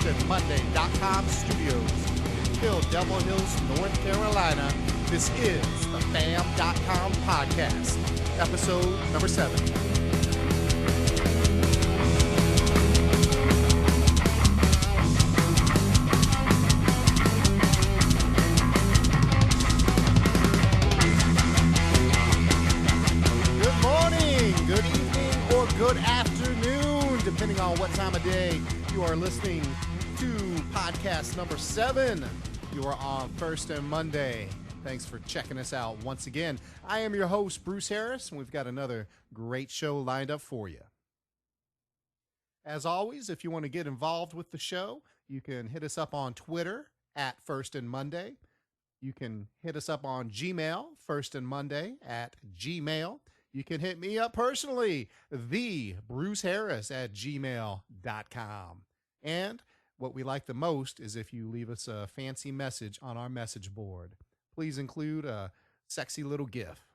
firstandmonday.com studios in Devil Hills, North Carolina. This is the fam.com podcast, episode number 7. Good morning, good evening, or good afternoon, depending on what time of day you are listening to podcast number 7. You are on First and Monday. Thanks for checking us out once again. I am your host, Bruce Harris, and we've got another great show lined up for you. As always, if you want to get involved with the show, you can hit us up on Twitter at First and Monday. You can hit us up on Gmail, firstandmonday@gmail. You can hit me up personally, thebruceharris@gmail.com. And what we like the most is if you leave us a fancy message on our message board. Please include a sexy little GIF.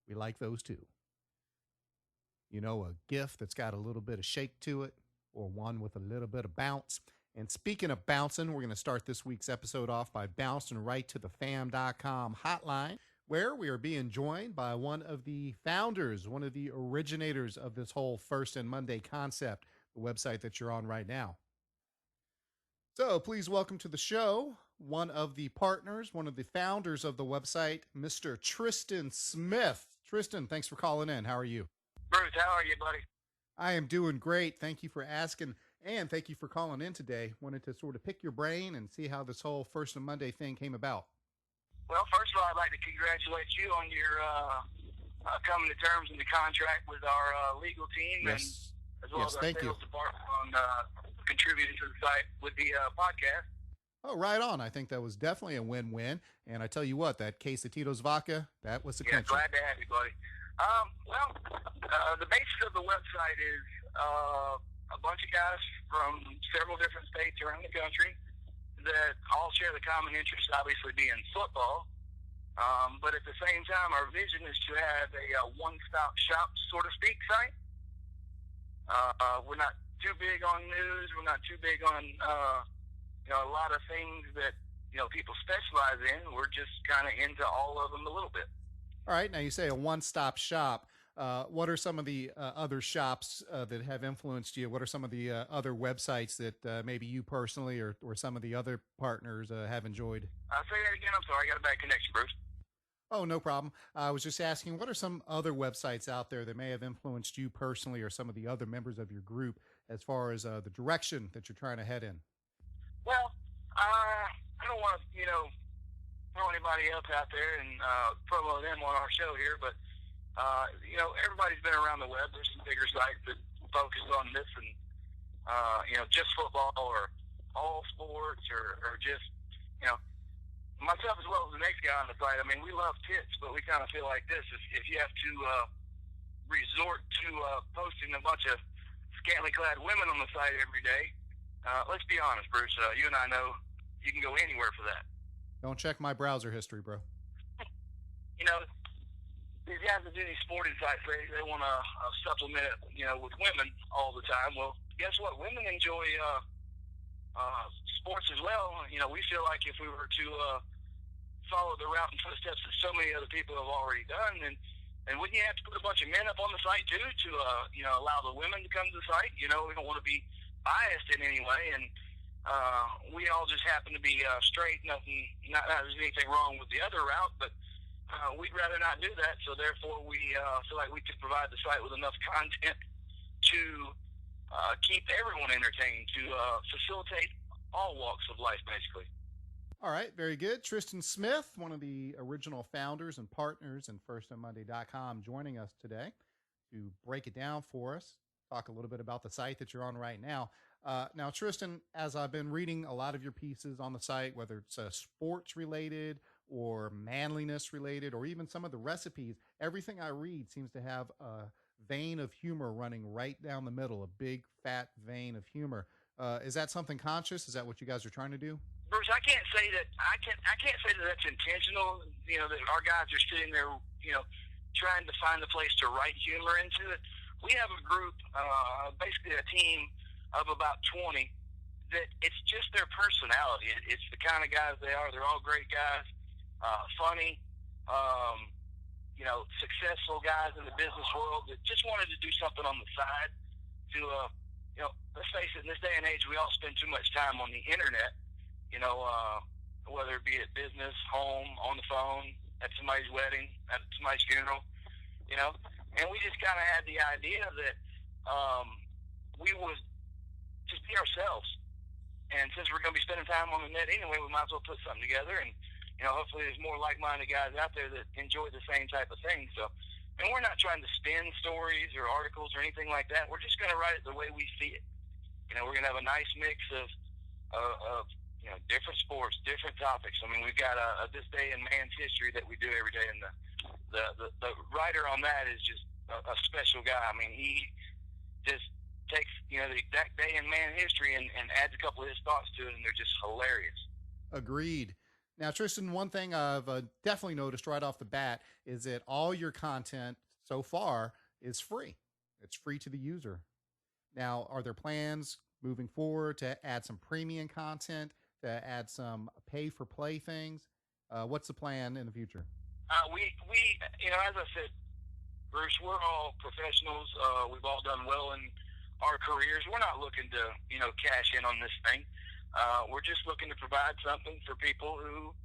We like those too. You know, a GIF that's got a little bit of shake to it, or one with a little bit of bounce. And speaking of bouncing, we're going to start this week's episode off by bouncing right to the fam.com hotline, where we are being joined by one of the founders, one of the originators of this whole First and Monday concept, the website that you're on right now. So please welcome to the show one of the partners, one of the founders of the website, Mr. Tristan Smith. Tristan, thanks for calling in. How are you? Bruce, how are you, buddy? I am doing great. Thank you for asking, and thank you for calling in today. Wanted to sort of pick your brain and see how this whole First and Monday thing came about. Well, first of all, I'd like to congratulate you on your coming to terms in the contract with our legal team, Yes. and as well as our Thank sales you. department on contributing to the site with the podcast. Oh, right on. I think that was definitely a win-win. And I tell you what, that case of Tito's vodka, that was the Yeah, clincher. glad to have you, buddy. The basis of the website is a bunch of guys from several different states around the country that all share the common interest, obviously being football. But at the same time, our vision is to have a one-stop shop, so to speak, site. We're not too big on news. We're not too big on a lot of things that people specialize in. We're just kind of into all of them a little bit. All right. Now, you say a one-stop shop. What are some of the other shops that have influenced you? What are some of the other websites that maybe you personally or some of the other partners have enjoyed? Say that again. I'm sorry. I got a bad connection, Bruce. Oh, no problem. I was just asking, what are some other websites out there that may have influenced you personally or some of the other members of your group as far as the direction that you're trying to head in? Well, I don't want to, throw anybody else out there and promo them on our show here, but, everybody's been around the web. There's some bigger sites that focus on this and, just football or all sports or just, myself as well as the next guy on the site. I mean, we love tits, but we kind of feel like this. If you have to resort to posting a bunch of scantily clad women on the site every day, let's be honest, Bruce, you and I know you can go anywhere for that. Don't check my browser history, bro. These guys that do these sporting sites, they want to supplement it, with women all the time. Well, guess what? Women enjoy sports as well. We feel like if we were to follow the route and footsteps that so many other people have already done, and wouldn't you have to put a bunch of men up on the site too to allow the women to come to the site? We don't want to be biased in any way, and we all just happen to be straight. Not there's anything wrong with the other route, but we'd rather not do that. So therefore, we feel like we could provide the site with enough content to keep everyone entertained, to facilitate all walks of life, basically. All right, very good. Tristan Smith, one of the original founders and partners in firstandmonday.com, joining us today to break it down for us, talk a little bit about the site that you're on right now. Now, Tristan, as I've been reading a lot of your pieces on the site, whether it's sports related or manliness related, or even some of the recipes, everything I read seems to have a vein of humor running right down the middle, a big fat vein of humor. Is that something conscious? Is that what you guys are trying to do? Bruce, I can't say that that's intentional. That our guys are sitting there, trying to find a place to write humor into it. We have a group, basically a team of about 20 that it's just their personality. It's the kind of guys they are. They're all great guys, funny, successful guys in the business world that just wanted to do something on the side to, let's face it, in this day and age, we all spend too much time on the internet, whether it be at business, home, on the phone, at somebody's wedding, at somebody's funeral, and we just kind of had the idea that we would just be ourselves. And since we're going to be spending time on the net anyway, we might as well put something together. And, hopefully there's more like-minded guys out there that enjoy the same type of thing. So, and we're not trying to spin stories or articles or anything like that. We're just going to write it the way we see it. We're going to have a nice mix of different sports, different topics. I mean, we've got a This Day in Man's History that we do every day. And the writer on that is just a special guy. I mean, he just takes the exact day in man history and adds a couple of his thoughts to it, and they're just hilarious. Agreed. Now, Tristan, one thing I've definitely noticed right off the bat is that all your content so far is free. It's free to the user. Now, are there plans moving forward to add some premium content, to add some pay-for-play things? What's the plan in the future? We as I said, Bruce, we're all professionals. We've all done well in our careers. We're not looking to, cash in on this thing. We're just looking to provide something for people who,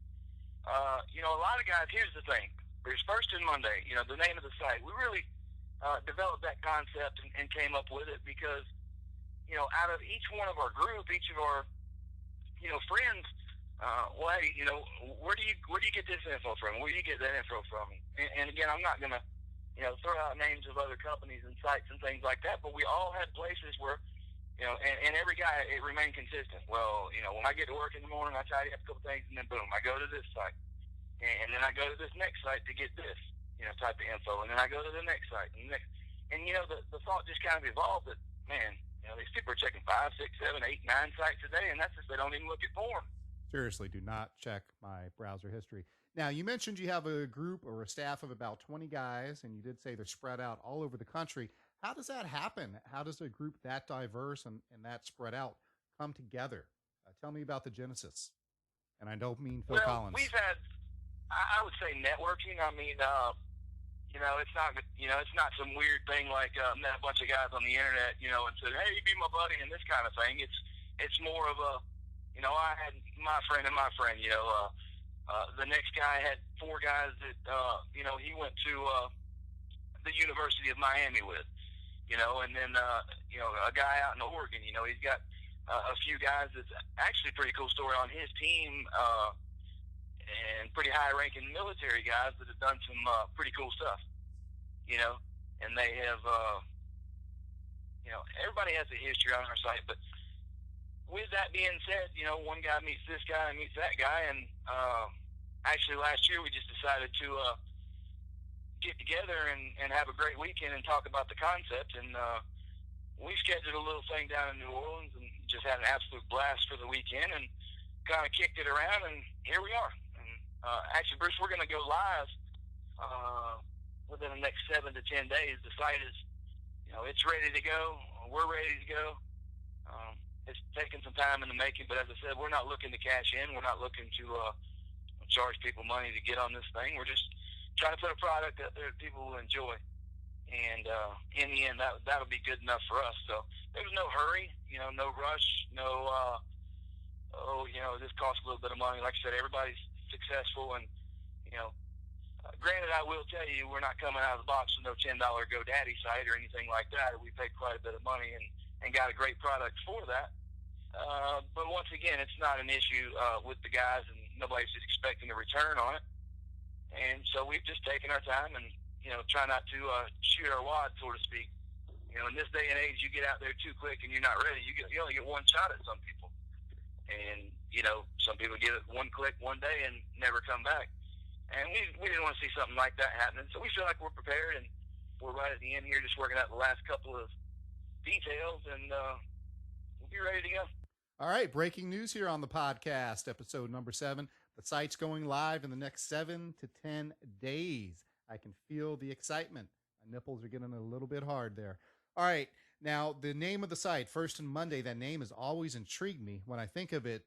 a lot of guys, here's the thing. There's First and Monday, the name of the site. We really developed that concept and came up with it because, out of each one of our group, each of our, friends, where do you get this info from? Where do you get that info from? And again, I'm not going to, throw out names of other companies and sites and things like that, but we all had places where, and every guy, it remained consistent. Well, when I get to work in the morning, I tidy up a couple things, and then boom, I go to this site. And then I go to this next site to get this, type of info. And then I go to the next site. And the thought just kind of evolved that, man, these people are checking 5, 6, 7, 8, 9 sites a day, and that's if they don't even look at porn. Seriously, do not check my browser history. Now, you mentioned you have a group or a staff of about 20 guys, and you did say they're spread out all over the country. How does that happen? How does a group that diverse and that spread out come together? Tell me about the genesis. And I don't mean Phil Collins. We've had, I would say, networking. I mean, it's not some weird thing like met a bunch of guys on the internet, and said, hey, you be my buddy and this kind of thing. It's more of a, I had my friend and my friend, the next guy had 4 guys that, he went to the University of Miami with, and then, a guy out in Oregon, he's got a few guys that's actually a pretty cool story on his team, and pretty high-ranking military guys that have done some pretty cool stuff, and they have, everybody has a history on our site, but with that being said, one guy meets this guy and meets that guy, and actually last year we just decided to get together and have a great weekend and talk about the concept, and we scheduled a little thing down in New Orleans and just had an absolute blast for the weekend and kind of kicked it around, and here we are. And actually, Bruce, we're going to go live within the next 7 to 10 days. The site is, it's ready to go. We're ready to go. It's taken some time in the making, but as I said, we're not looking to cash in. We're not looking to charge people money to get on this thing. We're just trying to put a product out there that people will enjoy. And in the end, that'll be good enough for us. So there was no hurry, no rush, no, this costs a little bit of money. Like I said, everybody's successful. And, granted, I will tell you, we're not coming out of the box with no $10 GoDaddy site or anything like that. We paid quite a bit of money and got a great product for that. But once again, it's not an issue with the guys, and nobody's just expecting a return on it. And so we've just taken our time and, try not to shoot our wad, so to speak. In this day and age, you get out there too quick and you're not ready. You only get one shot at some people. And, some people get it one click one day and never come back. And we didn't want to see something like that happening. So we feel like we're prepared, and we're right at the end here just working out the last couple of details, and we'll be ready to go. All right, breaking news here on the podcast, episode number 7. The site's going live in the next 7 to 10 days. I can feel the excitement. My nipples are getting a little bit hard there. All right, Now, the name of the site, First and Monday, that name has always intrigued me. When I think of it,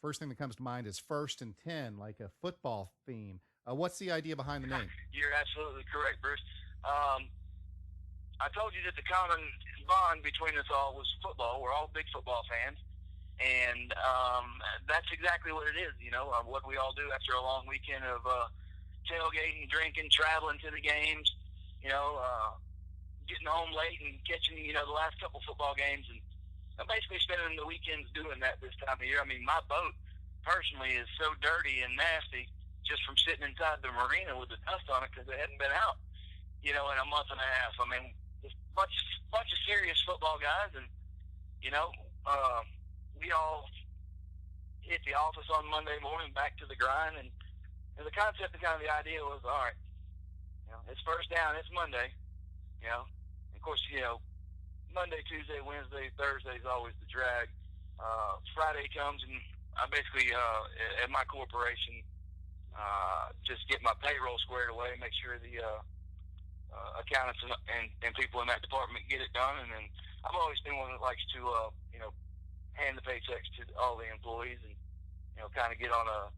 first thing that comes to mind is First and 10, like a football theme. What's the idea behind the name? You're absolutely correct, Bruce. I told you that the common bond between us all was football. We're all big football fans. And that's exactly what it is, what we all do after a long weekend of tailgating, drinking, traveling to the games, getting home late and catching, the last couple football games, and basically spending the weekends doing that this time of year. I mean, my boat personally is so dirty and nasty just from sitting inside the marina with the dust on it because it hadn't been out, in a month and a half. I mean, just bunch of serious football guys, and we all hit the office on Monday morning, back to the grind, and the concept and kind of the idea was, all right, it's first down, it's Monday, Of course, Monday, Tuesday, Wednesday, Thursday is always the drag. Friday comes, and I basically, at my corporation, just get my payroll squared away, make sure the accountants and people in that department get it done. And then I've always been one that likes to, hand the paychecks to all the employees and, kind of get on a,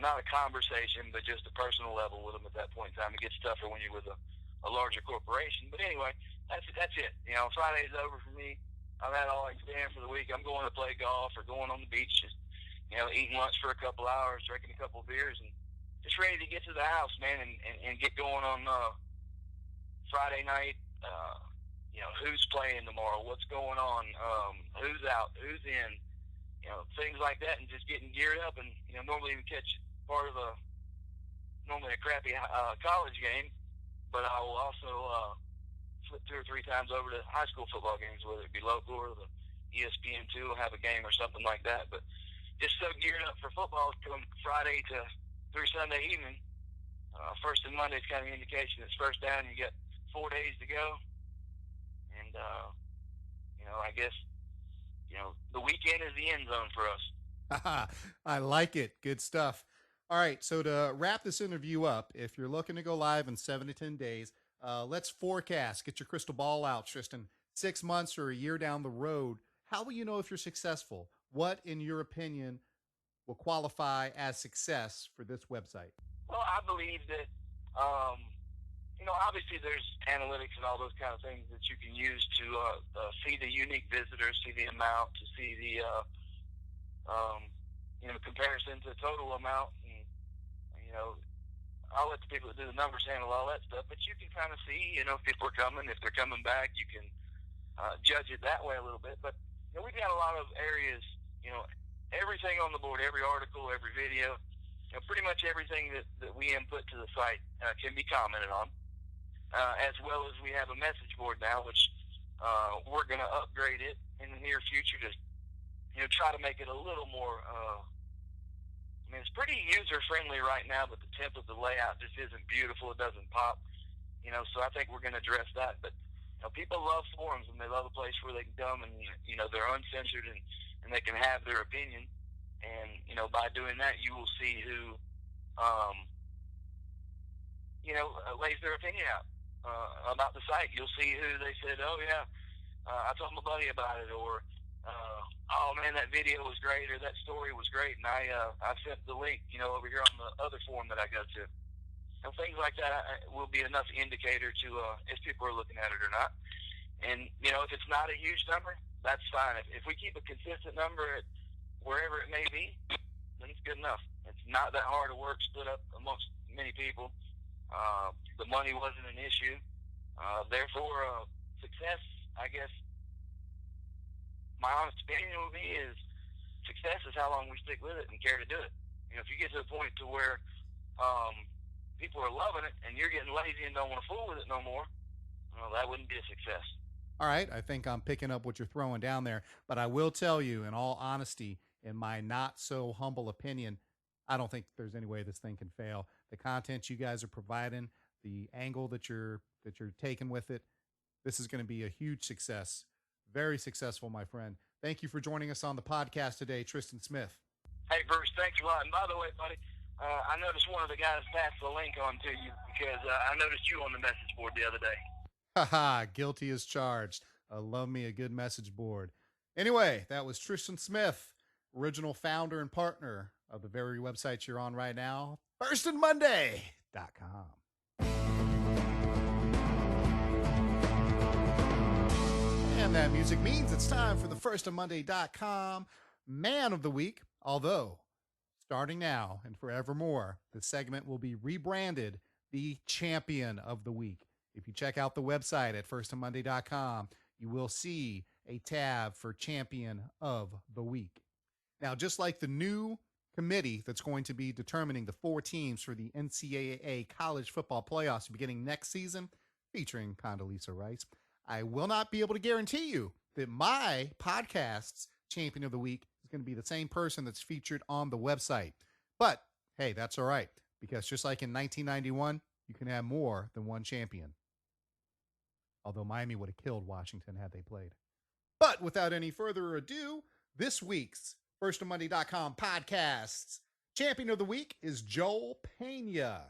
not a conversation, but just a personal level with them at that point in time. It gets tougher when you're with a larger corporation. But anyway, that's it. Friday's over for me. I've had all I can stand for the week. I'm going to play golf or going on the beach, just, eating lunch for a couple hours, drinking a couple of beers, and just ready to get to the house, man, and get going on Friday night. Who's playing tomorrow, what's going on, who's out, who's in, things like that, and just getting geared up. And, normally even catch part of normally a crappy college game, but I will also flip 2 or 3 times over to high school football games, whether it be local or the ESPN2 will have a game or something like that. But just so geared up for football from Friday through Sunday evening. First and Monday is kind of an indication it's first down. You got 4 days to go. And, I guess, the weekend is the end zone for us. I like it. Good stuff. All right. So to wrap this interview up, if you're looking to go live in 7 to 10 days, let's forecast. Get your crystal ball out, Tristan. 6 months or a year down the road, how will you know if you're successful? What, in your opinion, will qualify as success for this website? Well, I believe that, obviously there's analytics and all those kind of things that you can use to see the unique visitors, see the amount, to see the, comparison to total amount. And, I'll let the people that do the numbers handle all that stuff, but you can kind of see, if people are coming, if they're coming back, you can judge it that way a little bit. But, we've got a lot of areas, everything on the board, every article, every video, pretty much everything that we input to the site can be commented on, as well as we have a message board now, which we're going to upgrade it in the near future to, try to make it a little more, it's pretty user-friendly right now, but the template, the layout just isn't beautiful. It doesn't pop, so I think we're going to address that. But, people love forums, and they love a place where they can come and, they're uncensored and they can have their opinion. And, by doing that, you will see who, lays their opinion out about the site. You'll see who they said, oh, yeah, I told my buddy about it, or, oh, man, that video was great, or that story was great, and I sent the link, over here on the other forum that I go to. And things like that will be enough indicator to if people are looking at it or not. And, if it's not a huge number, that's fine. If we keep a consistent number at wherever it may be, then it's good enough. It's not that hard to work, split up amongst many people. The money wasn't an issue. Therefore, success, I guess, my honest opinion would be is success is how long we stick with it and care to do it. If you get to the point to where people are loving it and you're getting lazy and don't want to fool with it no more, well, that wouldn't be a success. All right. I think I'm picking up what you're throwing down there, but I will tell you, in all honesty, in my not so humble opinion, I don't think there's any way this thing can fail. The content you guys are providing, the angle that you're taking with it, this is going to be a huge success. Very successful, my friend. Thank you for joining us on the podcast today, Tristan Smith. Hey, Bruce, thanks a lot. And by the way, buddy, I noticed one of the guys passed the link on to you because I noticed you on the message board the other day. Haha, guilty as charged. Love me a good message board. Anyway, that was Tristan Smith, original founder and partner of the very website you're on right now, firstandmonday.com. And that music means it's time for the firstandmonday.com Man of the Week, although starting now and forevermore, the segment will be rebranded the Champion of the Week. If you check out the website at firstandmonday.com, you will see a tab for Champion of the Week. Now, just like the new committee that's going to be determining the 4 teams for the NCAA college football playoffs beginning next season, featuring Condoleezza Rice, I will not be able to guarantee you that my podcast's Champion of the Week is going to be the same person that's featured on the website. But, hey, that's all right, because just like in 1991, you can have more than one champion. Although Miami would have killed Washington had they played. But without any further ado, this week's firstandmonday.com podcast's Champion of the Week is Joel Pena.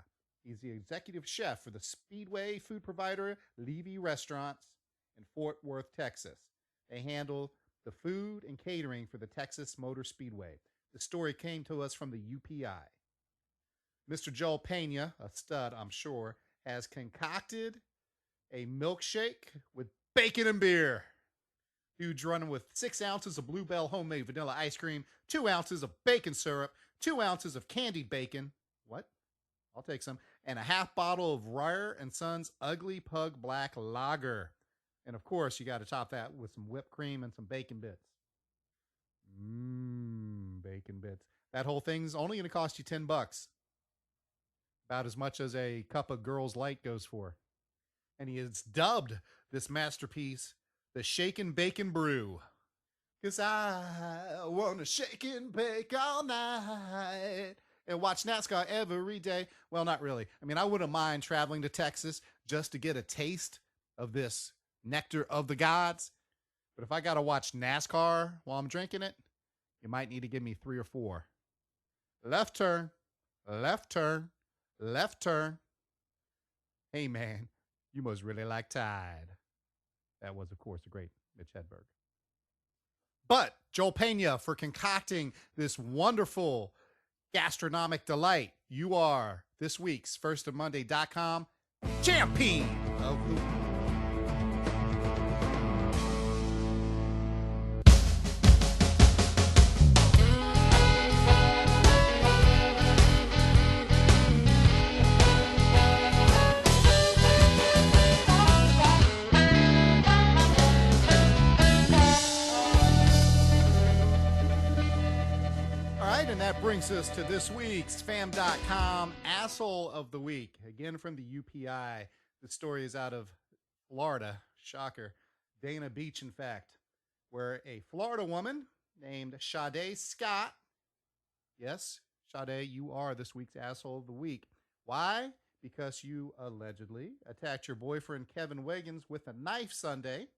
He's the executive chef for the Speedway food provider Levy Restaurants in Fort Worth, Texas. They handle the food and catering for the Texas Motor Speedway. The story came to us from the UPI. Mr. Joel Pena, a stud, I'm sure, has concocted a milkshake with bacon and beer. Dude's running with 6 ounces of Bluebell homemade vanilla ice cream, 2 ounces of bacon syrup, 2 ounces of candied bacon. What? I'll take some. And a half bottle of Ryer & Sons Ugly Pug Black Lager. And, of course, you got to top that with some whipped cream and some bacon bits. Bacon bits. That whole thing's only going to cost you $10. About as much as a cup of Girls Light goes for. And he has dubbed this masterpiece the Shakin' Bacon Brew. 'Cause I want to shake and bake all night and watch NASCAR every day. Well, not really. I mean, I wouldn't mind traveling to Texas just to get a taste of this nectar of the gods. But if I got to watch NASCAR while I'm drinking it, you might need to give me 3 or 4. Left turn, left turn, left turn. Hey, man, you must really like Tide. That was, of course, a great Mitch Hedberg. But Joel Pena, for concocting this wonderful gastronomic delight, you are this week's firstandmonday.com champion of the week. That brings us to this week's fam.com asshole of the week. Again, from the UPI. The story is out of Florida. Shocker. Dana Beach, in fact, where a Florida woman named Sade Scott. Yes, Sade, you are this week's asshole of the week. Why? Because you allegedly attacked your boyfriend, Kevin Wiggins, with a knife Sunday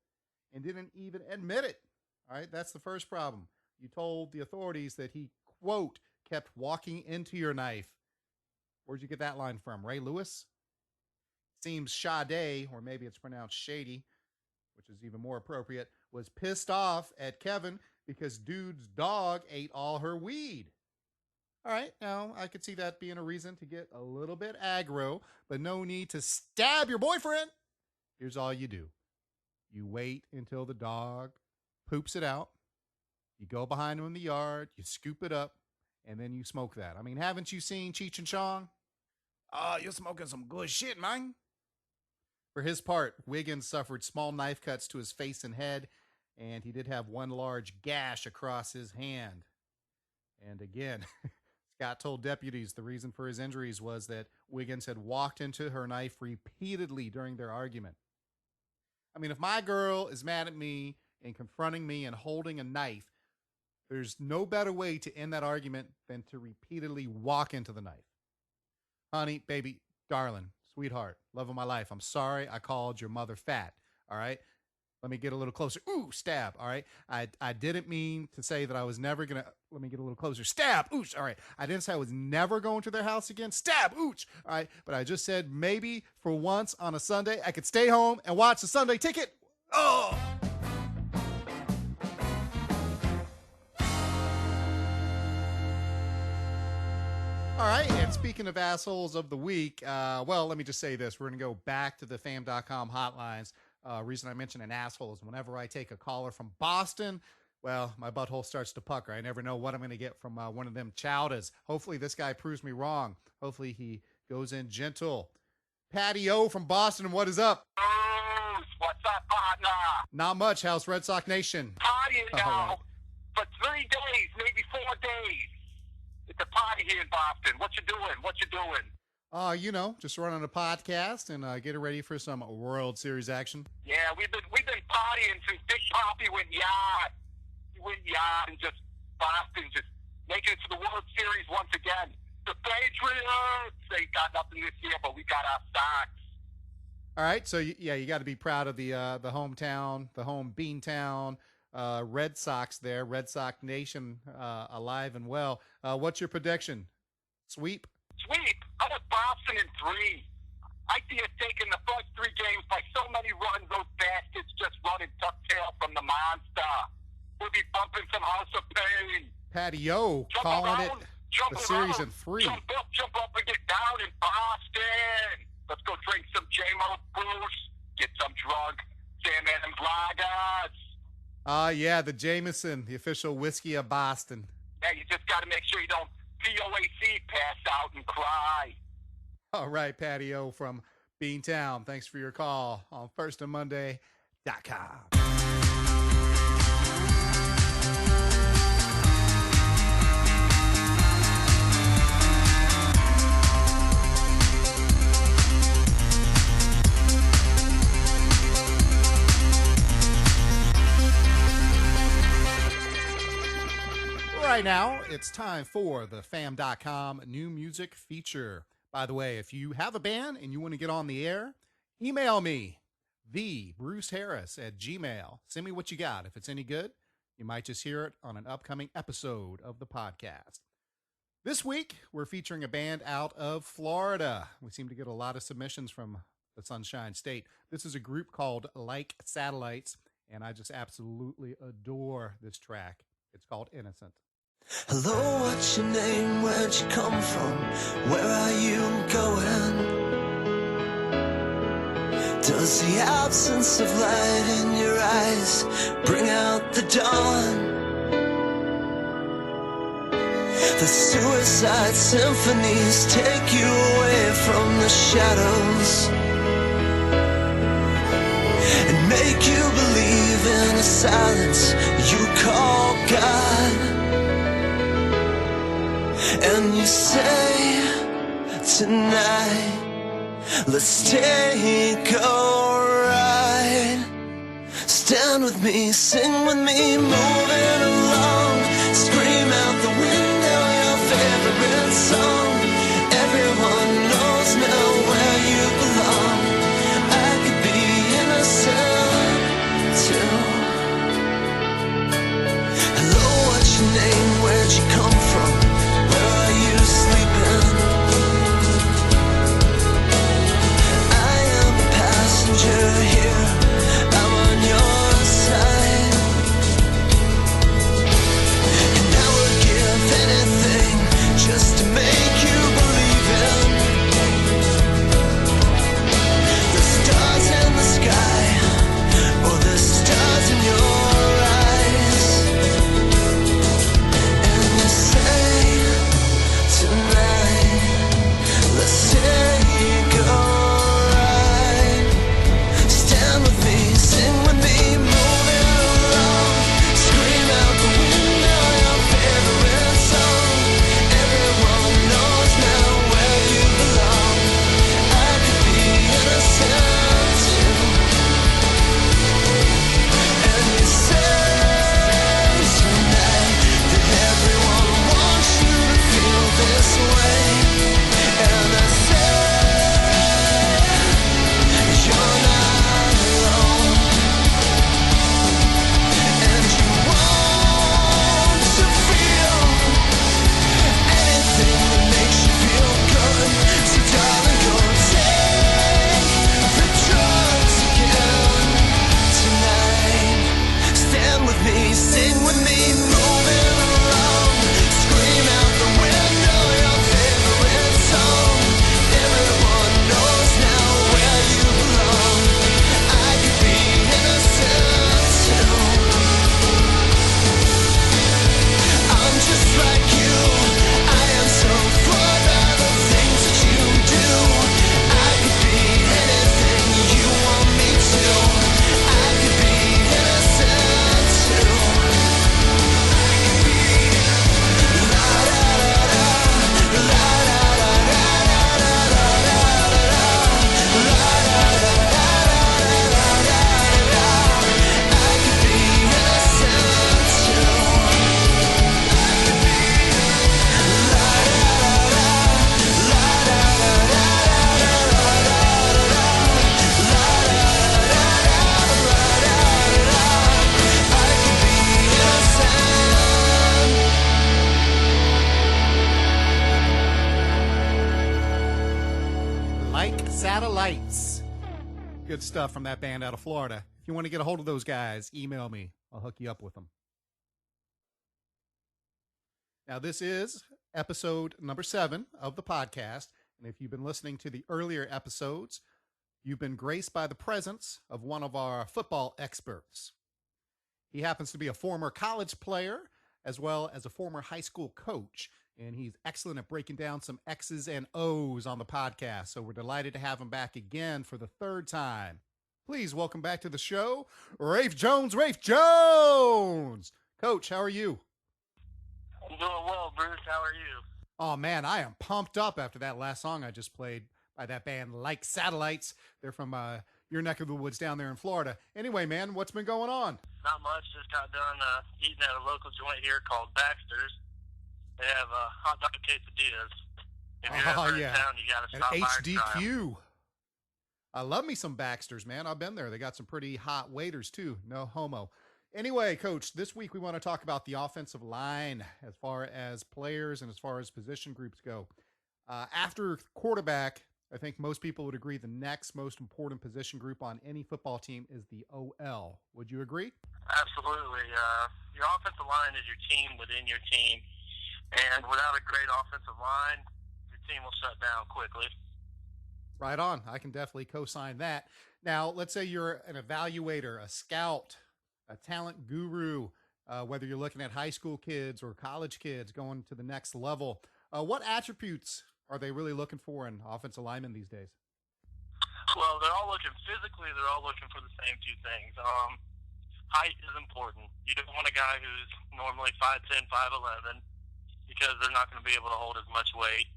and didn't even admit it. All right, that's the first problem. You told the authorities that he, quote, kept walking into your knife. Where'd you get that line from? Ray Lewis? Seems Sade, or maybe it's pronounced Shady, which is even more appropriate, was pissed off at Kevin because dude's dog ate all her weed. All right, now I could see that being a reason to get a little bit aggro, but no need to stab your boyfriend. Here's all you do. You wait until the dog poops it out. You go behind him in the yard, you scoop it up, and then you smoke that. I mean, haven't you seen Cheech and Chong? Oh, you're smoking some good shit, man. For his part, Wiggins suffered small knife cuts to his face and head, and he did have one large gash across his hand. And again, Scott told deputies the reason for his injuries was that Wiggins had walked into her knife repeatedly during their argument. I mean, if my girl is mad at me and confronting me and holding a knife, there's no better way to end that argument than to repeatedly walk into the knife. Honey, baby, darling, sweetheart, love of my life, I'm sorry I called your mother fat, all right? Let me get a little closer. Ooh, stab. All right. I didn't mean to say that I was never going to. Let me get a little closer. Stab. Ooch. All right. I didn't say I was never going to their house again. Stab. Ooch. All right. But I just said maybe for once on a Sunday, I could stay home and watch the Sunday Ticket. Oh. All right, and speaking of assholes of the week, well, let me just say this. We're going to go back to the fam.com hotlines. Reason I mention an asshole is whenever I take a caller from Boston, well, my butthole starts to pucker. I never know what I'm going to get from one of them chowdas. Hopefully this guy proves me wrong. Hopefully he goes in gentle. Patty O from Boston, what is up? What's up, partner? Not much. How's Red Sox Nation? Partying now for 3 days, maybe 4 days. It's a party here in Boston. What you doing? You know, just running a podcast and getting ready for some World Series action. Yeah, we've been partying since Big Poppy went yard. He went yard and just Boston just making it to the World Series once again. The Patriots, they got nothing this year, but we got our stocks. All right, so yeah, you got to be proud of the hometown, the home Beantown. Red Sox there, Red Sox Nation alive and well. What's your prediction? Sweep? I was Boston in 3. I see us taking the first 3 games by so many runs. Those bastards just running ducktail from the monster. We'll be bumping some House of Pain. Patty O calling it the series in 3. Jump up and get down in Boston. Let's go drink some J-Mo Bruce. Get some drunk Sam Adams lagers. Yeah, the Jameson, the official whiskey of Boston. Yeah, you just got to make sure you don't POAC, pass out and cry. All right, Patty O from Beantown. Thanks for your call on firstandmonday.com. Right now, it's time for the fam.com new music feature. By the way, if you have a band and you want to get on the air, email me, thebruceharris@gmail. Send me what you got. If it's any good, you might just hear it on an upcoming episode of the podcast. This week, we're featuring a band out of Florida. We seem to get a lot of submissions from the Sunshine State. This is a group called Like Satellites, and I just absolutely adore this track. It's called Innocent. Hello, what's your name? Where'd you come from? Where are you going? Does the absence of light in your eyes bring out the dawn? The suicide symphonies take you away from the shadows and make you believe in a silence you call God. And you say, tonight, let's take a ride. Stand with me, sing with me, moving along. Scream out the window your favorite song. Everyone knows now where you belong. I could be innocent too. Hello, what's your name? Where'd you come from? Here, I'm on your side, and I would give anything just to make you believe in the stars in the sky or the stars in your eyes. And you say Satellites. Good stuff from that band out of Florida. If you want to get a hold of those guys, email me. I'll hook you up with them. Now, this is episode number 7 of the podcast. And if you've been listening to the earlier episodes, you've been graced by the presence of one of our football experts. He happens to be a former college player as well as a former high school coach. And he's excellent at breaking down some X's and O's on the podcast. So we're delighted to have him back again for the 3rd time. Please welcome back to the show, Rafe Jones. Rafe Jones! Coach, how are you? I'm doing well, Bruce. How are you? Oh, man, I am pumped up after that last song I just played by that band Like Satellites. They're from your neck of the woods down there in Florida. Anyway, man, what's been going on? Not much. Just got done eating at a local joint here called Baxter's. They have hot dog quesadillas. If you're ever in town, you got to stop by and try 'em. I love me some Baxter's, man. I've been there. They got some pretty hot waiters, too. No homo. Anyway, Coach, this week we want to talk about the offensive line as far as players and as far as position groups go. After quarterback, I think most people would agree the next most important position group on any football team is the OL. Would you agree? Absolutely. Your offensive line is your team within your team. And without a great offensive line, your team will shut down quickly. Right on. I can definitely co-sign that. Now, let's say you're an evaluator, a scout, a talent guru, whether you're looking at high school kids or college kids going to the next level. What attributes are they really looking for in offensive linemen these days? Well, they're all looking physically. They're all looking for the same 2 things. Height is important. You don't want a guy who's normally 5'10", 5'11", because they're not going to be able to hold as much weight.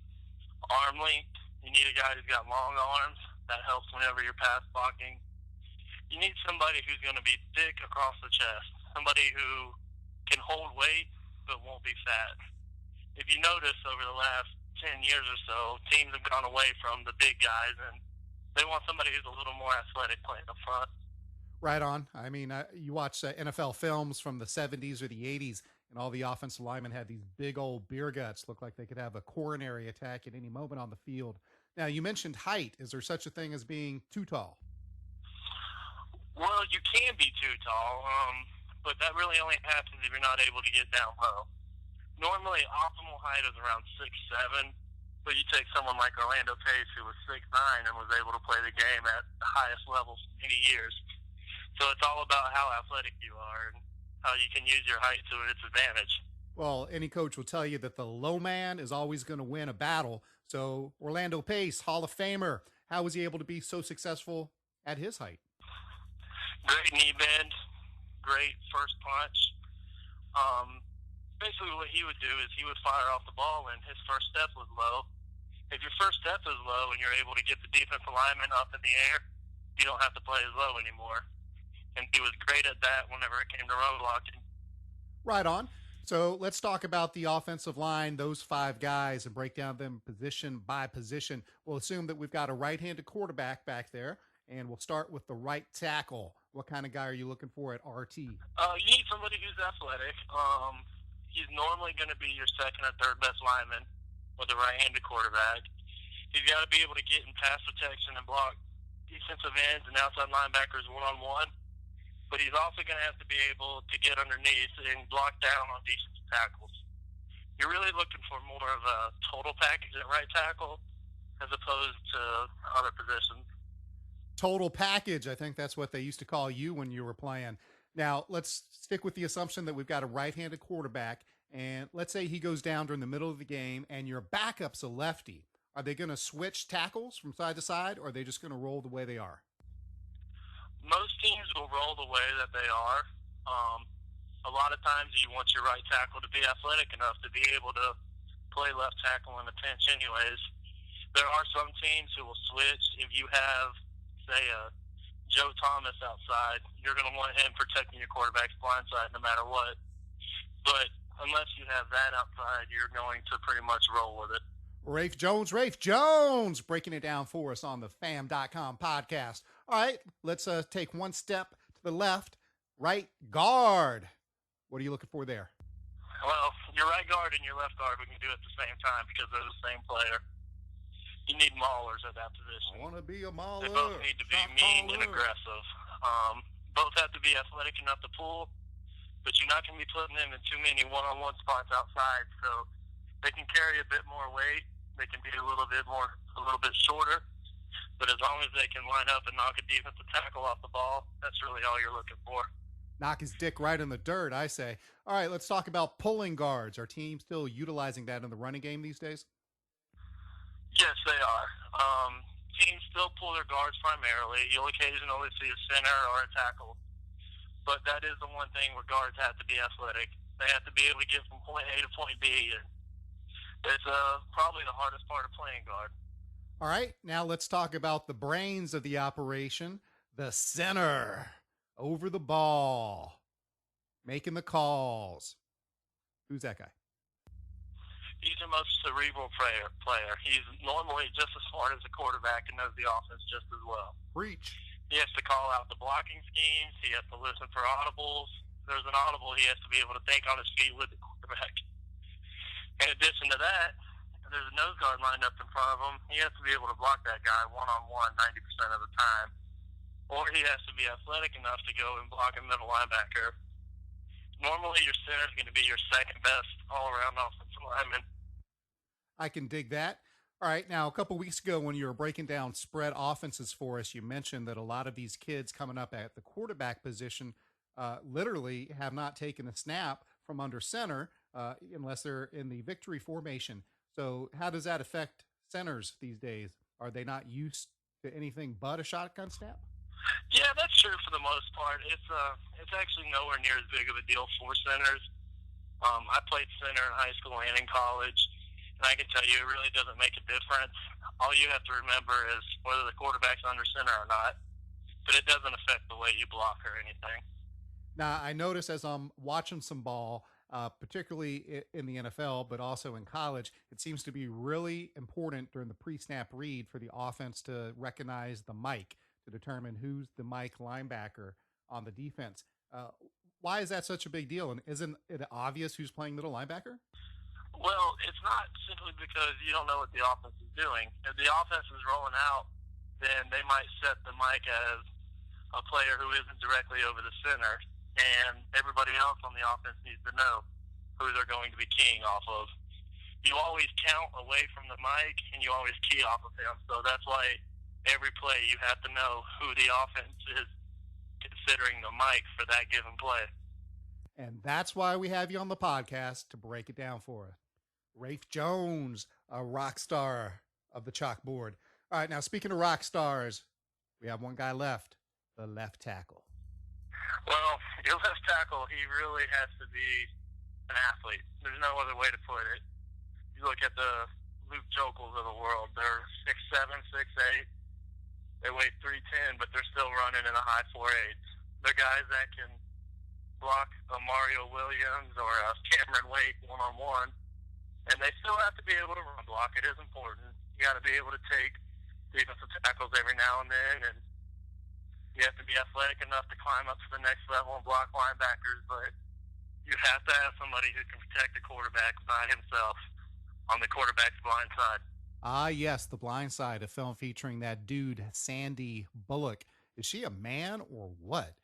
Arm length, you need a guy who's got long arms. That helps whenever you're pass blocking. You need somebody who's going to be thick across the chest, somebody who can hold weight but won't be fat. If you notice, over the last 10 years or so, teams have gone away from the big guys, and they want somebody who's a little more athletic playing up front. Right on. I mean, you watch NFL films from the 70s or the 80s, and all the offensive linemen had these big old beer guts, look like they could have a coronary attack at any moment on the field. Now, you mentioned height. Is there such a thing as being too tall? Well, you can be too tall, but that really only happens if you're not able to get down low. Normally, optimal height is around 6'7", but you take someone like Orlando Pace, who was 6'9", and was able to play the game at the highest level for many years. So it's all about how athletic you are and how you can use your height to its advantage. Well, any coach will tell you that the low man is always going to win a battle. So Orlando Pace, Hall of Famer, how was he able to be so successful at his height? Great knee bend, great first punch. Basically what he would do is he would fire off the ball and his first step was low. If your first step is low and you're able to get the defensive lineman up in the air, you don't have to play as low anymore. And he was great at that whenever it came to run blocking. Right on. So let's talk about the offensive line, those 5 guys, and break down them position by position. We'll assume that we've got a right-handed quarterback back there, and we'll start with the right tackle. What kind of guy are you looking for at RT? You need somebody who's athletic. He's normally going to be your second or third best lineman with a right-handed quarterback. He's got to be able to get in pass protection and block defensive ends and outside linebackers one-on-one. But he's also going to have to be able to get underneath and block down on defensive tackles. You're really looking for more of a total package at right tackle as opposed to other positions. Total package, I think that's what they used to call you when you were playing. Now, let's stick with the assumption that we've got a right-handed quarterback, and let's say he goes down during the middle of the game, and your backup's a lefty. Are they going to switch tackles from side to side, or are they just going to roll the way they are? Most teams will roll the way that they are. A lot of times you want your right tackle to be athletic enough to be able to play left tackle in a pinch anyways. There are some teams who will switch. If you have, say, a Joe Thomas outside, you're going to want him protecting your quarterback's blind side no matter what. But unless you have that outside, you're going to pretty much roll with it. Rafe Jones, breaking it down for us on the fam.com podcast. All right, let's take one step to the left. Right guard. What are you looking for there? Well, your right guard and your left guard, we can do it at the same time because they're the same player. You need maulers at that position. I want to be a mauler. They both need to be mean and aggressive. Both have to be athletic enough to pull, but you're not going to be putting them in too many one-on-one spots outside. So they can carry a bit more weight. They can be a little bit shorter. But as long as they can line up and knock a defensive tackle off the ball, that's really all you're looking for. Knock his dick right in the dirt, I say. All right, let's talk about pulling guards. Are teams still utilizing that in the running game these days? Yes, they are. Teams still pull their guards primarily. You'll occasionally see a center or a tackle. But that is the one thing where guards have to be athletic. They have to be able to get from point A to point B. And it's probably the hardest part of playing guard. All right, now let's talk about the brains of the operation, the center, over the ball, making the calls. Who's that guy? He's the most cerebral player. He's normally just as smart as the quarterback and knows the offense just as well. Preach. He has to call out the blocking schemes. He has to listen for audibles. If there's an audible, he has to be able to think on his feet with the quarterback. In addition to that, if there's a nose guard lined up in front of him, he has to be able to block that guy one-on-one 90% of the time. Or he has to be athletic enough to go and block a middle linebacker. Normally, your center is going to be your second best all-around offensive lineman. I can dig that. All right, now a couple weeks ago when you were breaking down spread offenses for us, you mentioned that a lot of these kids coming up at the quarterback position literally have not taken a snap from under center unless they're in the victory formation. So how does that affect centers these days? Are they not used to anything but a shotgun snap? Yeah, that's true for the most part. It's actually nowhere near as big of a deal for centers. I played center in high school and in college, and I can tell you it really doesn't make a difference. All you have to remember is whether the quarterback's under center or not, but it doesn't affect the way you block or anything. Now, I notice as I'm watching some ball, particularly in the NFL, but also in college, it seems to be really important during the pre-snap read for the offense to recognize the mic to determine who's the mic linebacker on the defense. Why is that such a big deal? And isn't it obvious who's playing middle linebacker? Well, it's not simply because you don't know what the offense is doing. If the offense is rolling out, then they might set the mic as a player who isn't directly over the center, and everybody else on the offense needs to know who they're going to be keying off of. You always count away from the mic, and you always key off of him. So that's why every play you have to know who the offense is considering the mic for that given play. And that's why we have you on the podcast to break it down for us. Rafe Jones, a rock star of the chalkboard. All right, now speaking of rock stars, we have one guy left, the left tackle. Well, your left tackle, he really has to be an athlete. There's no other way to put it. You look at the Luke Jokels of the world. They're 6'7", 6'8". They weigh 310, but they're still running in the high 4.8s. They're guys that can block a Mario Williams or a Cameron Wake one-on-one, and they still have to be able to run block. It is important. You got to be able to take defensive tackles every now and then, and you have to be athletic enough to climb up to the next level and block linebackers, but you have to have somebody who can protect the quarterback by himself on the quarterback's blind side. Ah, yes, The Blind Side, a film featuring that dude, Sandy Bullock. Is she a man or what?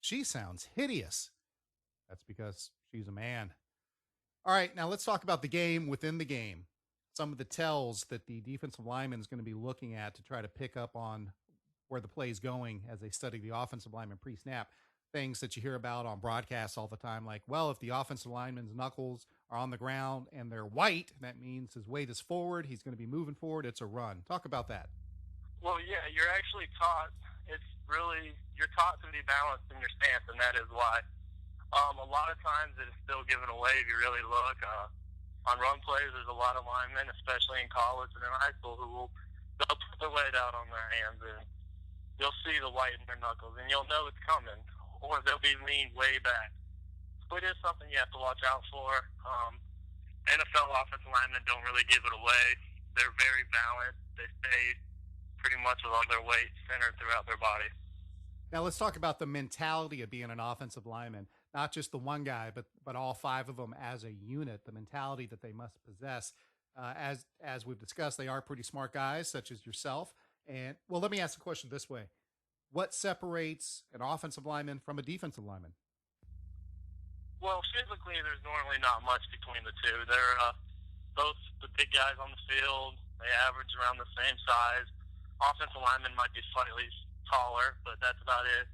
She sounds hideous. That's because she's a man. All right, now let's talk about the game within the game. Some of the tells that the defensive lineman is going to be looking at to try to pick up on where the play is going as they study the offensive lineman pre-snap. Things that you hear about on broadcasts all the time, like, well, if the offensive lineman's knuckles are on the ground and they're white, that means his weight is forward. He's going to be moving forward. It's a run. Talk about that. Well, yeah, you're actually taught. You're taught to be balanced in your stance, and that is why. A lot of times it is still given away if you really look. On run plays, there's a lot of linemen, especially in college and in high school, they'll put their weight out on their hands, and you'll see the white in their knuckles, and you'll know it's coming, or they'll be leaned way back. So it is something you have to watch out for. NFL offensive linemen don't really give it away. They're very balanced. They stay pretty much with all their weight centered throughout their body. Now let's talk about the mentality of being an offensive lineman. Not just the one guy, but all five of them as a unit, the mentality that they must possess. As we've discussed, they are pretty smart guys, such as yourself. And well, let me ask the question this way: what separates an offensive lineman from a defensive lineman? Well, physically, there's normally not much between the two. They're both the big guys on the field. They average around the same size. Offensive linemen might be slightly taller, but that's about it.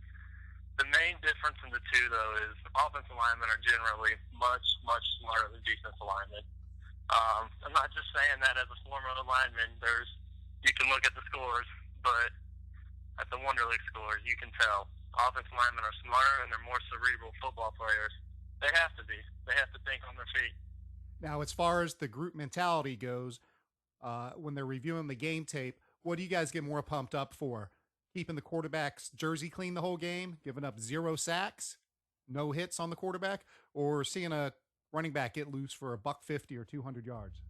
The main difference in the two, though, is offensive linemen are generally much, much smarter than defensive linemen. I'm not just saying that as a former lineman. You can look at the scores, but at the Wonder League scores, you can tell offensive linemen are smarter and they're more cerebral football players. They have to be. They have to think on their feet. Now, as far as the group mentality goes, when they're reviewing the game tape, what do you guys get more pumped up for? Keeping the quarterback's jersey clean the whole game, giving up 0 sacks, no hits on the quarterback, or seeing a running back get loose for $150 or 200 yards?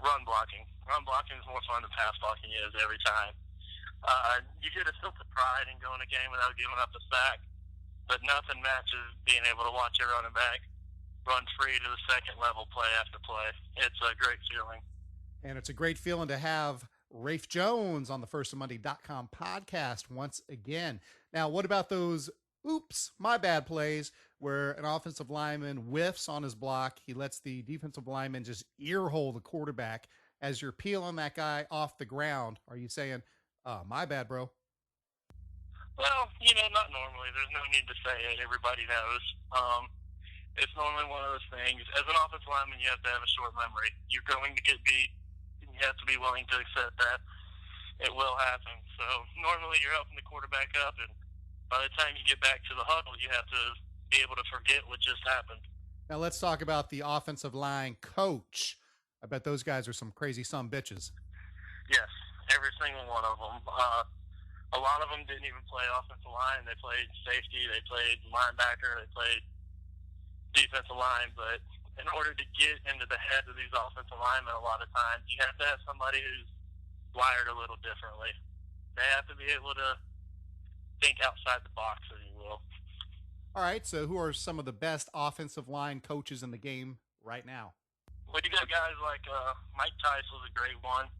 Run blocking. Run blocking is more fun than pass blocking is every time. You get a sense of pride in going a game without giving up a sack, but nothing matches being able to watch your running back run free to the second level play after play. It's a great feeling. And it's a great feeling to have Rafe Jones on the FirstOfMonday.com podcast once again. Now, what about those oops, my bad plays where an offensive lineman whiffs on his block? He lets the defensive lineman just earhole the quarterback. As you're peeling that guy off the ground, are you saying, my bad, bro? Well, not normally. There's no need to say it. Everybody knows. It's normally one of those things. As an offensive lineman, you have to have a short memory. You're going to get beat. You have to be willing to accept that. It will happen. So normally you're helping the quarterback up, and by the time you get back to the huddle, you have to be able to forget what just happened. Now let's talk about the offensive line coach. I bet those guys are some crazy bitches. Yes, every single one of them. A lot of them didn't even play offensive line. They played safety, they played linebacker, they played defensive line, but in order to get into the head of these offensive linemen, a lot of times you have to have somebody who's wired a little differently. They have to be able to think outside the box, if you will. All right, so who are some of the best offensive line coaches in the game right now? Well, you got guys like Mike Tice was a great one.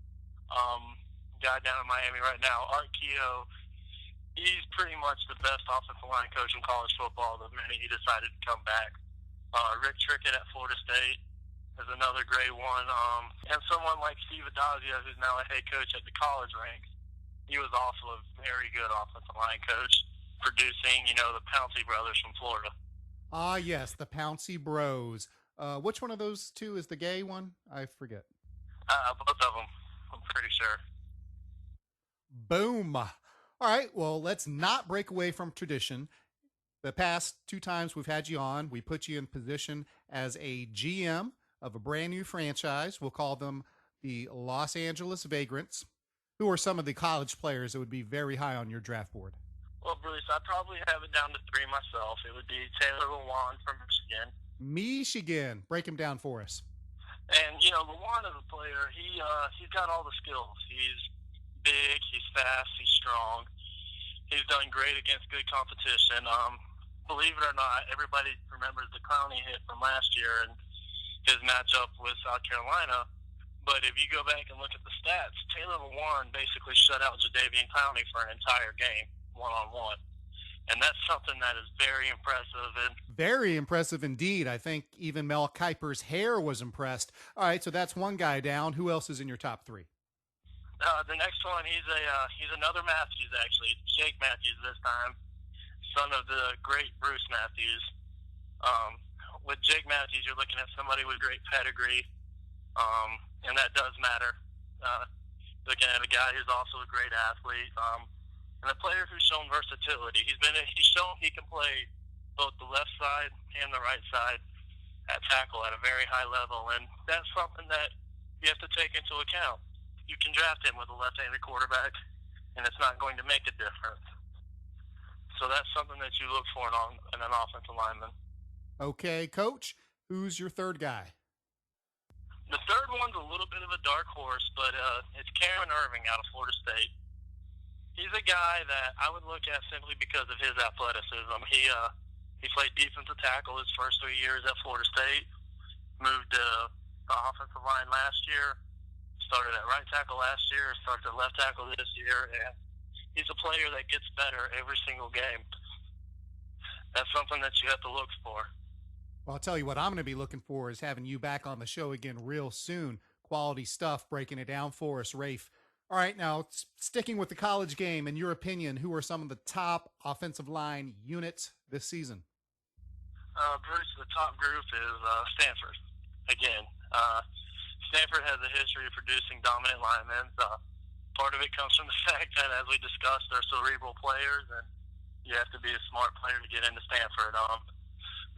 Guy down in Miami right now, Art Keogh. He's pretty much the best offensive line coach in college football the minute he decided to come back. Rick Trickett at Florida State is another great one. And someone like Steve Adazio, who's now a head coach at the college ranks. He was also a very good offensive line coach, producing, the Pouncey brothers from Florida. Ah, yes, the Pouncey Bros. Which one of those two is the gay one? I forget. Both of them, I'm pretty sure. Boom. All right, well, let's not break away from tradition. The past 2 times we've had you on, we put you in position as a GM of a brand new franchise. We'll call them the Los Angeles Vagrants. Who are some of the college players that would be very high on your draft board? Well, Bruce, I'd probably have it down to 3 myself. It would be Taylor Lewan from Michigan. Michigan. Break him down for us. And, Lewan is a player. He's got all the skills. He's big, he's fast, he's strong. He's done great against good competition. Believe it or not, everybody remembers the Clowney hit from last year and his matchup with South Carolina. But if you go back and look at the stats, Taylor Lewan basically shut out Jadeveon Clowney for an entire game, one-on-one. And that's something that is very impressive. Very impressive indeed. I think even Mel Kiper's hair was impressed. All right, so that's one guy down. Who else is in your top 3? The next one, he's another Matthews, actually. Jake Matthews this time, son of the great Bruce Matthews. With Jake Matthews, you're looking at somebody with great pedigree, and that does matter. Looking at a guy who's also a great athlete, and a player who's shown versatility. He's shown he can play both the left side and the right side at tackle at a very high level, and that's something that you have to take into account. You can draft him with a left-handed quarterback, and it's not going to make a difference. So that's something that you look for in an offensive lineman. Okay, Coach, who's your third guy? The third one's a little bit of a dark horse, but it's Cameron Irving out of Florida State. He's a guy that I would look at simply because of his athleticism. He played defensive tackle his first 3 years at Florida State, moved to offensive line last year, started at right tackle last year, started at left tackle this year, and he's a player that gets better every single game. That's something that you have to look for. Well, I'll tell you what I'm going to be looking for is having you back on the show again real soon. Quality stuff, breaking it down for us, Rafe. All right, now, sticking with the college game, in your opinion, who are some of the top offensive line units this season? Bruce, the top group is Stanford. Again, Stanford has a history of producing dominant linemen. Part of it comes from the fact that, as we discussed, they're cerebral players, and you have to be a smart player to get into Stanford.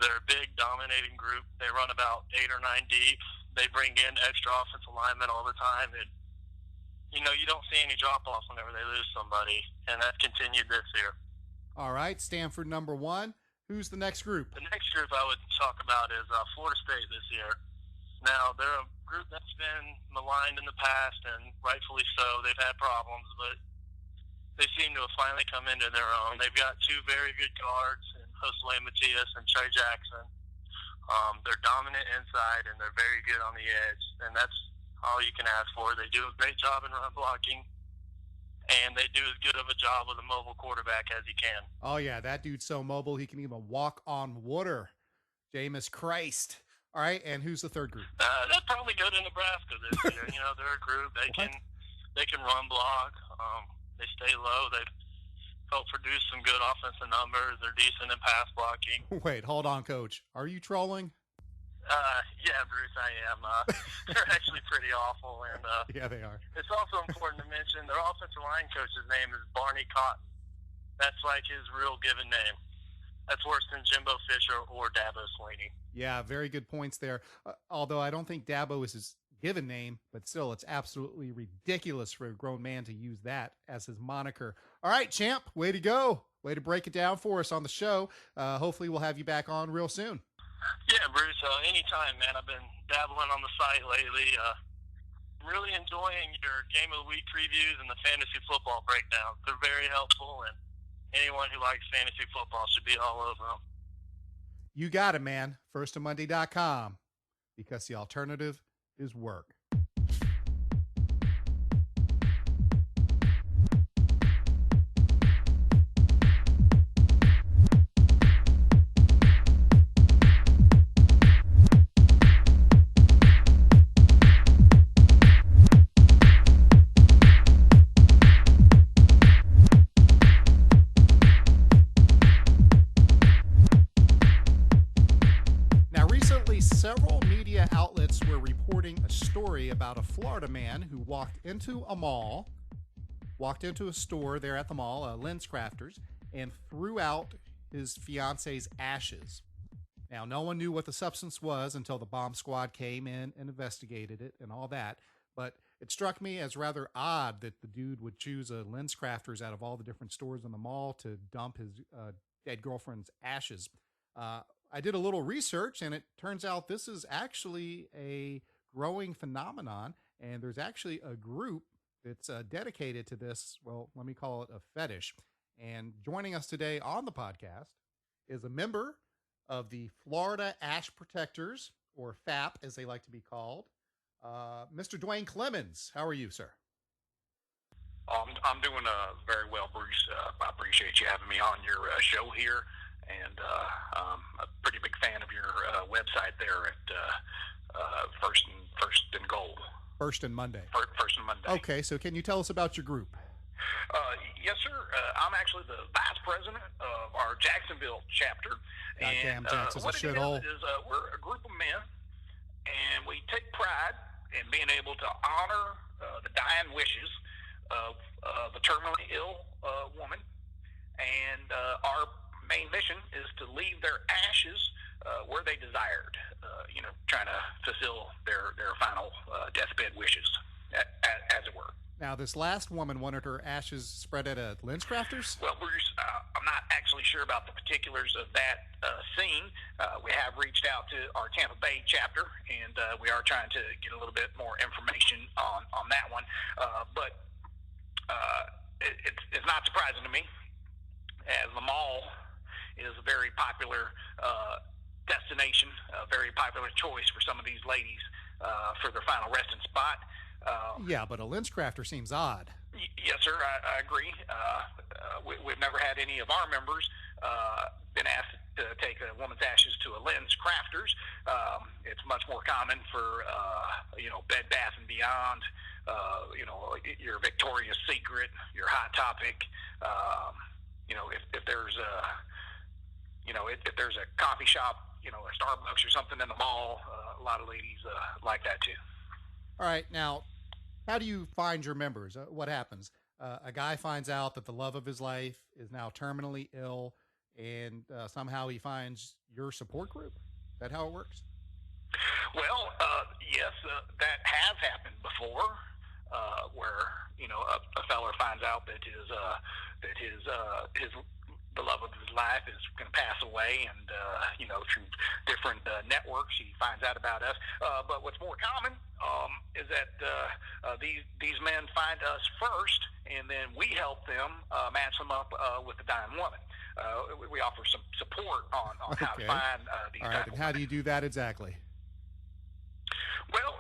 They're a big, dominating group. They run about 8 or 9 deep. They bring in extra offensive linemen all the time. And, you know, you don't see any drop-offs whenever they lose somebody, and that continued this year. All right, Stanford number 1. Who's the next group? The next group I would talk about is Florida State this year. Now, they're a group that's been maligned in the past, and rightfully so. They've had problems, but they seem to have finally come into their own. They've got 2 very good guards, in Josue Matias and Trey Jackson. They're dominant inside, and they're very good on the edge, and that's all you can ask for. They do a great job in run blocking, and they do as good of a job with a mobile quarterback as he can. Oh, yeah, that dude's so mobile, he can even walk on water. Jameis Christ. All right, and who's the third group? They'd probably go to Nebraska this year. You know, they're a group. They can run block. They stay low. They've helped produce some good offensive numbers. They're decent in pass blocking. Wait, hold on, Coach. Are you trolling? Yeah, Bruce, I am. They're actually pretty awful. And yeah, they are. It's also important to mention their offensive line coach's name is Barney Cotton. That's like his real given name. That's worse than Jimbo Fisher or Dabo Swinney. Yeah, very good points there. Although I don't think Dabo is his given name, but still, it's absolutely ridiculous for a grown man to use that as his moniker. All right, champ, way to go. Way to break it down for us on the show. Hopefully we'll have you back on real soon. Yeah, Bruce, anytime, man. I've been dabbling on the site lately. Really enjoying your Game of the Week previews and the fantasy football breakdowns. They're very helpful, and anyone who likes fantasy football should be all over them. You got it, man. FirstandMonday.com, because the alternative is work. Several media outlets were reporting a story about a Florida man who walked into a store there at the mall, Lens Crafters, and threw out his fiance's ashes. Now, no one knew what the substance was until the bomb squad came in and investigated it and all that. But it struck me as rather odd that the dude would choose a Lens Crafters out of all the different stores in the mall to dump his dead girlfriend's ashes. I did a little research, and it turns out this is actually a growing phenomenon, and there's actually a group that's dedicated to this. Well, let me call it a fetish. And joining us today on the podcast is a member of the Florida Ash Protectors, or FAP, as they like to be called, Mr. Dwayne Clemens. How are you, sir? I'm doing very well, Bruce. I appreciate you having me on your show here. And I'm a pretty big fan of your website there at First and Goal. First and Monday. First and Monday. Okay, so can you tell us about your group? Yes, sir. I'm actually the vice president of our Jacksonville chapter. Goddamn, Jackson's a shithole. We're a group of men, and we take pride in being able to honor the dying wishes of a terminally ill woman, and our main mission is to leave their ashes where they desired, trying to fulfill their final deathbed wishes, as it were. Now, this last woman wanted her ashes spread at a Lens Crafters? Well, Bruce, I'm not actually sure about the particulars of that scene. We have reached out to our Tampa Bay chapter, and we are trying to get a little bit more information on that one. But it's not surprising to me, as the mall is a very popular destination, a very popular choice for some of these ladies. for their final resting spot. Yeah, but a lens crafter seems odd. Yes, sir. I agree. We've never had any of our members been asked to take a woman's ashes to a lens crafters. It's much more common for Bed Bath and Beyond, your Victoria's Secret, your Hot Topic. If there's if there's a coffee shop, a Starbucks or something in the mall, a lot of ladies like that too. All right, now, how do you find your members? What happens? A guy finds out that the love of his life is now terminally ill, and somehow he finds your support group. Is that how it works? Well, yes, that has happened before, where a feller finds out that the love of his life is going to pass away, and through different networks he finds out about us. But what's more common is that these men find us first, and then we help them match them up with the dying woman. We offer some support on how to find these. All right, and how do you do that exactly? Well,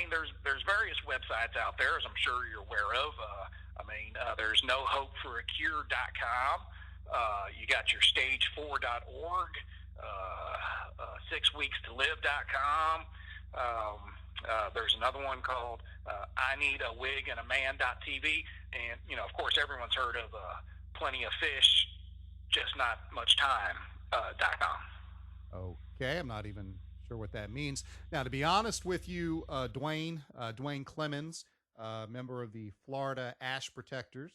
there's various websites out there, as I'm sure you're aware of. There's nohopeforacure.com. You got your stage4.org, 6weekstolive.com. There's another one called I Need a Wig and a Man.tv. And, of course, everyone's heard of Plenty of Fish, Just Not Much Time.com. Okay, I'm not even sure what that means. Now, to be honest with you, Dwayne Clemens, member of the Florida Ash Protectors,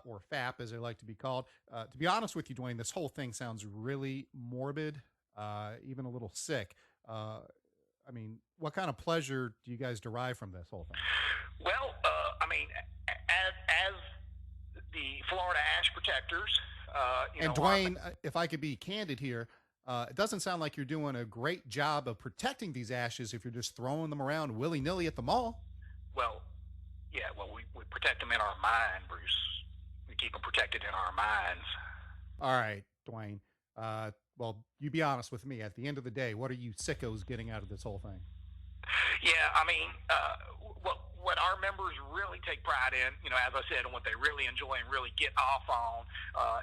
or FAP, as they like to be called. To be honest with you, Dwayne, this whole thing sounds really morbid, even a little sick. What kind of pleasure do you guys derive from this whole thing? Well, as the Florida Ash Protectors, and Dwayne, if I could be candid here, it doesn't sound like you're doing a great job of protecting these ashes if you're just throwing them around willy-nilly at the mall. Well, yeah, we protect them in our mind, Bruce. We keep them protected in our minds. All right, Dwayne. Well, you be honest with me. At the end of the day, what are you sickos getting out of this whole thing? Yeah, what our members really take pride in, as I said, and what they really enjoy and really get off on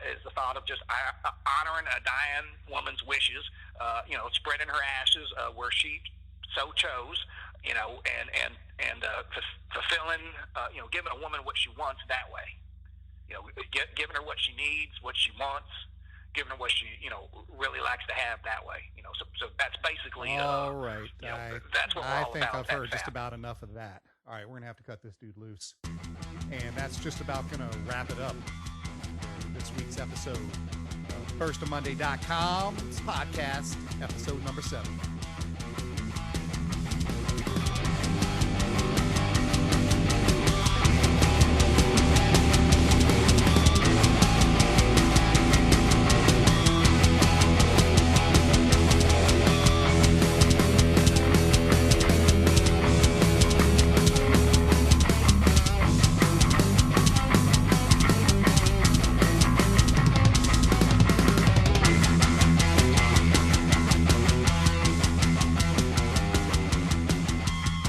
is the thought of just honoring a dying woman's wishes, spreading her ashes where she so chose, and fulfilling, giving a woman what she wants that way. Giving her what she needs, what she wants, giving her what she, really likes to have that way. So that's basically. All right. That's what we're all about. I think I've heard just about enough of that. All right, we're going to have to cut this dude loose. And that's just about going to wrap it up for this week's episode of FirstOfMonday.com's podcast, episode number 7.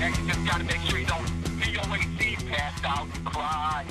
And you just got to make sure you don't feel like passed out and cry.